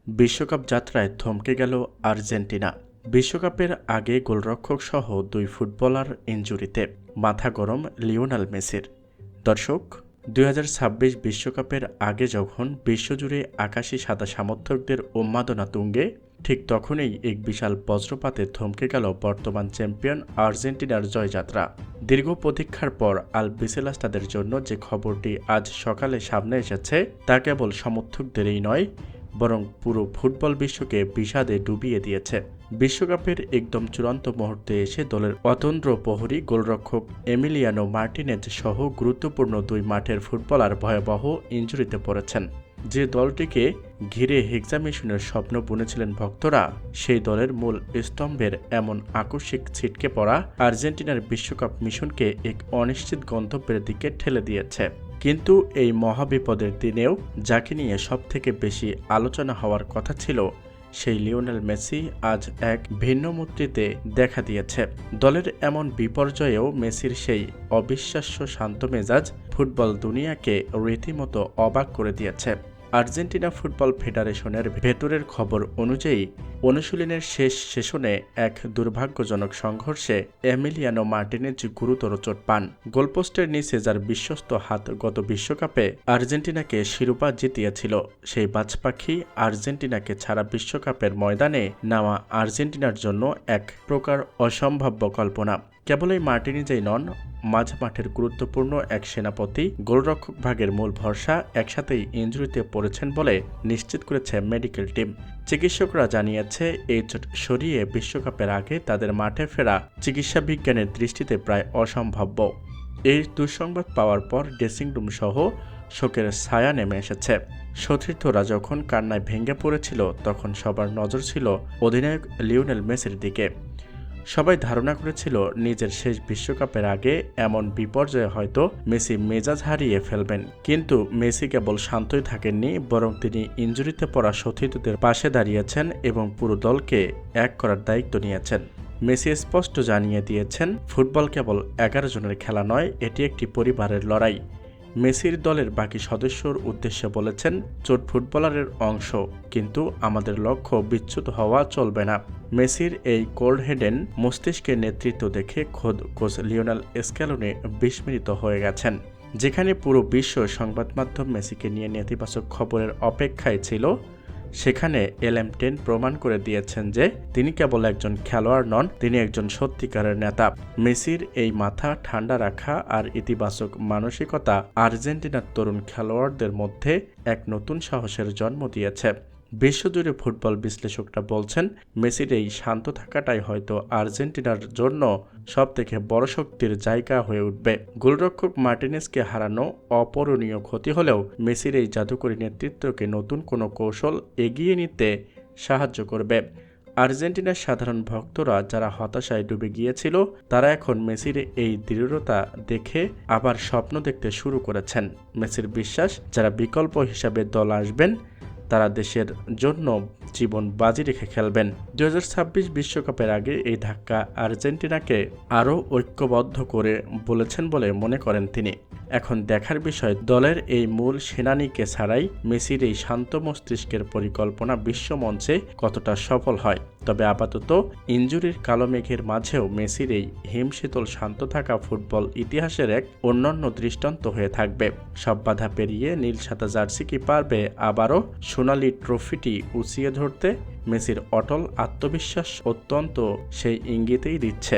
বিশ্বকাপ যাত্রায় থমকে গেল আর্জেন্টিনা। বিশ্বকাপের আগে গোলরক্ষক সহ দুই ফুটবলার ইনজুরিতে মাথা গরম লিওনেল মেসির। দর্শক, ২০২৬ বিশ্বকাপের আগে যখন বিশ্বজুড়ে আকাশী সাদা সমর্থকদের উন্মাদনা তুঙ্গে, ঠিক তখনই এক বিশাল বজ্রপাতে থমকে গেল বর্তমান চ্যাম্পিয়ন আর্জেন্টিনার জয়যাত্রা। দীর্ঘ প্রতীক্ষার পর আলবিসেলাস্তাদের জন্য যে খবরটি আজ সকালে সামনে এসেছে তা কেবল সমর্থকদেরই নয়, বরং পুরো ফুটবল বিশ্বকে বিষাদে ডুবিয়ে দিয়েছে। বিশ্বকাপের একদম চূড়ান্ত মুহূর্তে এসে দলের অতন্দ্র প্রহরী গোলরক্ষক এমিলিয়ানো মার্টিনেজ সহ গুরুত্বপূর্ণ দুই মাঠের ফুটবলার ভয়াবহ ইনজুরিতে পড়েছেন। যে দলটিকে ঘিরে হেক্সামিশনের স্বপ্ন বুনেছিলেন ভক্তরা, সেই দলের মূল স্তম্ভের এমন আকস্মিক ছিটকে পড়া আর্জেন্টিনার বিশ্বকাপ মিশনকে এক অনিশ্চিত গন্তব্যের দিকে ঠেলে দিয়েছে। কিন্তু এই মহাবিপদের দিনেও যাকে নিয়ে সবথেকে বেশি আলোচনা হওয়ার কথা ছিল, সেই লিওনেল মেসি আজ এক ভিন্ন মূর্তিতে দেখা দিয়েছে। দলের এমন বিপর্যয়েও মেসির সেই অবিশ্বাস্য শান্ত মেজাজ ফুটবল দুনিয়াকে রীতিমতো অবাক করে দিয়েছে। আর্জেন্টিনা ফুটবল ফেডারেশনের ভেতরের খবর অনুযায়ী অনুশীলনের শেষ সেশনে এক দুর্ভাগ্যজনক সংঘর্ষে এমিলিয়ানো মার্টিনেজ গুরুতর চোট পান। গোলপোস্টের নিচে যার বিশ্বস্ত হাত গত বিশ্বকাপে আর্জেন্টিনাকে শিরোপা জিতিয়েছিল, সেই বাজপাখি আর্জেন্টিনাকে ছাড়া বিশ্বকাপের ময়দানে নামা আর্জেন্টিনার জন্য এক প্রকার অসম্ভাব্য কল্পনা। কেবলই মার্টিনেজই নন, মাঝ মাঠের গুরুত্বপূর্ণ এক সেনাপতি, গোলরক্ষক ভাগের মূল ভরসা একসাথেই ইনজুরিতে পড়েছেন বলে নিশ্চিত করেছে মেডিকেল টিম। চিকিৎসকরা জানিয়েছে, এই চোট সরিয়ে বিশ্বকাপের আগে তাদের মাঠে ফেরা চিকিৎসা বিজ্ঞানের দৃষ্টিতে প্রায় অসম্ভাব্য। এই দুঃসংবাদ পাওয়ার পর ড্রেসিং রুম সহ শোকের ছায়া নেমে এসেছে। সতীর্থরা যখন কান্নায় ভেঙে পড়েছিল, তখন সবার নজর ছিল অধিনায়ক লিওনেল মেসির দিকে। সবাই ধারণা করেছিল নিজের শেষ বিশ্বকাপের আগে এমন বিপর্যয়ে হয়তো মেসি মেজাজ হারিয়ে ফেলবেন। কিন্তু মেসি কেবল শান্তই থাকেননি, বরং তিনি ইনজুরিতে পড়া সতীর্থদের পাশে দাঁড়িয়েছেন এবং পুরো দলকে এক করার দায়িত্ব নিয়েছেন। মেসি স্পষ্ট জানিয়ে দিয়েছেন, ফুটবল কেবল 11 জনের খেলা নয়, এটি একটি পরিবারের লড়াই। মেসির দলের বাকি সদস্যর উদ্দেশ্যে বলেছেন, চোট ফুটবলারের অংশ, কিন্তু আমাদের লক্ষ্য বিচ্যুত হওয়া চলবে না। মেসির এই কোল্ড হেডেন মস্তিষ্কের নেতৃত্ব দেখে খোদ কোচ লিওনেল স্ক্যালোনি বিস্মিত হয়ে গেছেন। যেখানে পুরো বিশ্ব সংবাদ মাধ্যম মেসিকে নিয়ে নেতিবাচক খবরের অপেক্ষায় ছিল, সেখানে LM10 প্রমাণ করে দিয়েছেন যে তিনি কেবল একজন খেলোয়াড় নন, তিনি একজন সত্যিকারের নেতা। মেসির এই মাথা ঠান্ডা রাখা আর ইতিবাচক মানসিকতা আর্জেন্টিনার তরুণ খেলোয়াড়দের মধ্যে এক নতুন সাহসের জন্ম দিয়েছে। বিশ্বজুড়ে ফুটবল বিশ্লেষকরা বলছেন, মেসির এই শান্ত থাকাটাই হয়তো আর্জেন্টিনার জন্য সবথেকে বড় শক্তির জায়গা হয়ে উঠবে। গোলরক্ষক মার্টিনেজকে হারানো অপূরণীয় ক্ষতি হলেও মেসির এই জাদুকরী নেতৃত্বকে নতুন কোনো কৌশল এগিয়ে নিতে সাহায্য করবে। আর্জেন্টিনার সাধারণ ভক্তরা যারা হতাশায় ডুবে গিয়েছিল, তারা এখন মেসির এই দৃঢ়তা দেখে আবার স্বপ্ন দেখতে শুরু করেছেন। মেসির বিশ্বাস, যারা বিকল্প হিসাবে দল আসবেন তারা দেশের জন্য জীবন বাজি রেখে খেলবেন। ২০২৬ বিশ্বকাপের আগে এই ধাক্কা আর্জেন্টিনাকে আরও ঐক্যবদ্ধ করে বলেছেন বলে মনে করেন তিনি। এখন দেখার বিষয়, দলের এই মূল সেনানীকে ছাড়াই মেসির এই শান্ত মস্তিষ্কের পরিকল্পনা বিশ্বমঞ্চে কতটা সফল হয়। তবে আপাতত ইনজুরির কালো মেঘের মাঝেও মেসির এই হিমশীতল শান্ত থাকা ফুটবল ইতিহাসের এক অনন্য দৃষ্টান্ত হয়ে থাকবে। সব বাধা পেরিয়ে নীল সাদা জার্সি কি পারবে আবারও সোনালি ট্রফিটি উঁচিয়ে ধরতে? মেসির অটল আত্মবিশ্বাস অত্যন্ত সেই ইঙ্গিতেই দিচ্ছে।